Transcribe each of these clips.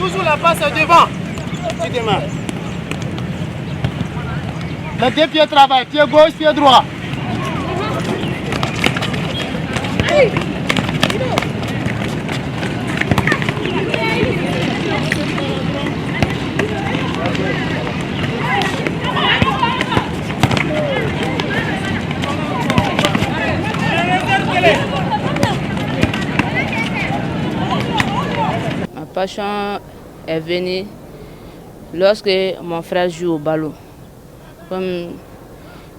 Toujours la passe devant. Tu démarres. Les deux pieds travaillent, pied gauche, pied droit. Ma passion est venue lorsque mon frère joue au ballon. Comme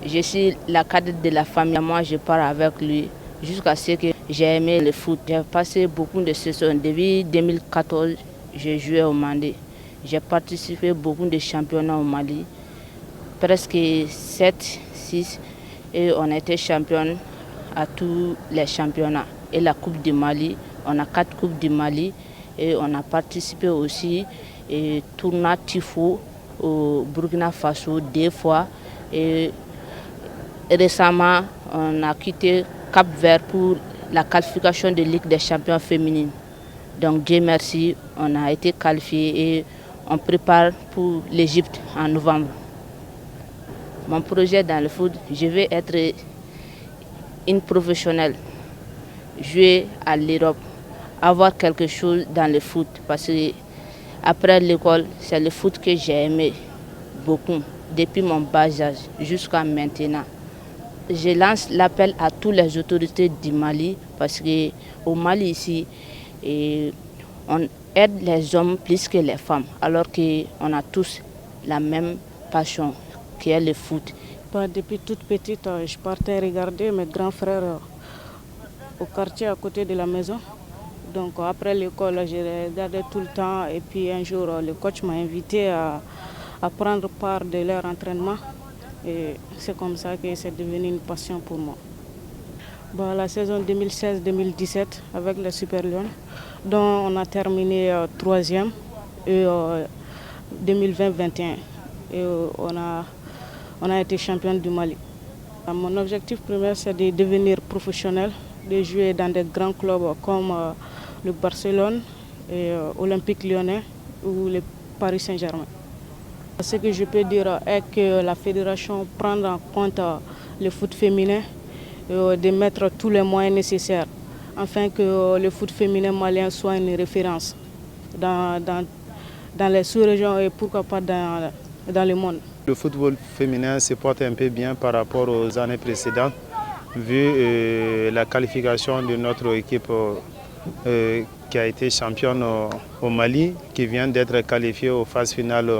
je suis la cadette de la famille, moi je pars avec lui jusqu'à ce que j'ai aimé le foot. J'ai passé beaucoup de saisons. Depuis 2014, j'ai joué au Mali. J'ai participé à beaucoup de championnats au Mali, presque 7, 6, et on était championne à tous les championnats. Et la Coupe du Mali, on a 4 Coupes du Mali, et on a participé aussi au tournoi Tifo au Burkina Faso 2 fois. Et récemment, on a quitté Cap-Vert pour la qualification de Ligue des champions féminines. Donc Dieu merci, on a été qualifiés et on prépare pour l'Égypte en novembre. Mon projet dans le foot, je vais être une professionnelle, jouer à l'Europe, avoir quelque chose dans le foot. Parce que après l'école, c'est le foot que j'ai aimé beaucoup, depuis mon bas âge jusqu'à maintenant. Je lance l'appel à toutes les autorités du Mali, parce qu'au Mali ici, on aide les hommes plus que les femmes, alors qu'on a tous la même passion, qui est le foot. Depuis toute petite, je partais regarder mes grands frères au quartier à côté de la maison. Donc après l'école, je regardais tout le temps, et puis un jour, le coach m'a invité à prendre part de leur entraînement. Et c'est comme ça que c'est devenu une passion pour moi. La saison 2016-2017 avec les Super Lions, dont on a terminé 3e, et 2020-21. Et on a été championne du Mali. Mon objectif premier, c'est de devenir professionnel, de jouer dans des grands clubs comme le Barcelone, et Olympique Lyonnais ou le Paris Saint-Germain. Ce que je peux dire est que la fédération prend en compte le foot féminin, de mettre tous les moyens nécessaires afin que le foot féminin malien soit une référence dans les sous-régions et pourquoi pas dans le monde. Le football féminin se porte un peu bien par rapport aux années précédentes, vu la qualification de notre équipe qui a été championne au Mali, qui vient d'être qualifiée aux phases finales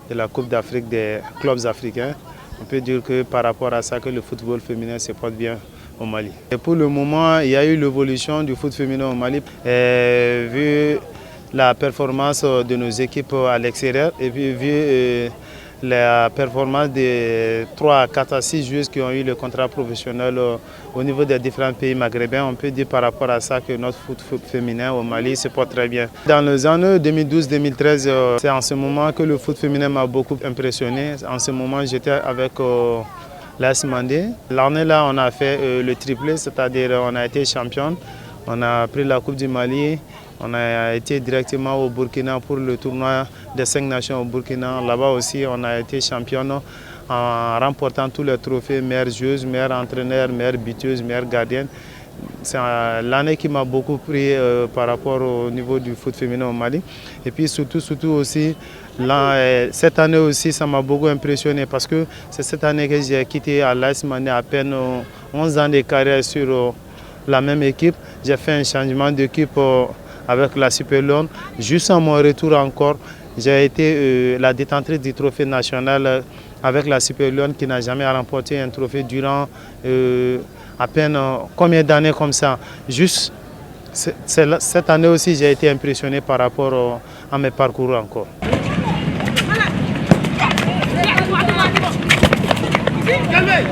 de la Coupe d'Afrique des clubs africains. On peut dire que par rapport à ça, que le football féminin se porte bien au Mali. Et pour le moment, il y a eu l'évolution du foot féminin au Mali, vu la performance de nos équipes à l'extérieur, et puis vu la performance des 3, 4 à 6 joueuses qui ont eu le contrat professionnel au niveau des différents pays maghrébins. On peut dire par rapport à ça que notre foot féminin au Mali se porte très bien. Dans les années 2012-2013, c'est en ce moment que le foot féminin m'a beaucoup impressionné. En ce moment, j'étais avec l'AS Mandé. L'année-là, on a fait le triplé, c'est-à-dire on a été championne. On a pris la Coupe du Mali. On a été directement au Burkina pour le tournoi des 5 nations au Burkina. Là-bas aussi, on a été championne en remportant tous les trophées, meilleure joueuse, meilleure entraîneur, meilleure buteuse, meilleure gardienne. C'est l'année qui m'a beaucoup pris par rapport au niveau du foot féminin au Mali. Et puis surtout aussi, cette année aussi, ça m'a beaucoup impressionné parce que c'est cette année que j'ai quitté à l'AS Mandé à peine 11 ans de carrière sur la même équipe. J'ai fait un changement d'équipe avec la Super Lions. Juste à mon retour encore, j'ai été la détentrice du trophée national avec la Super Lions qui n'a jamais remporté un trophée durant à peine combien d'années comme ça. Juste cette année aussi, j'ai été impressionné par rapport à mes parcours encore. Calmez.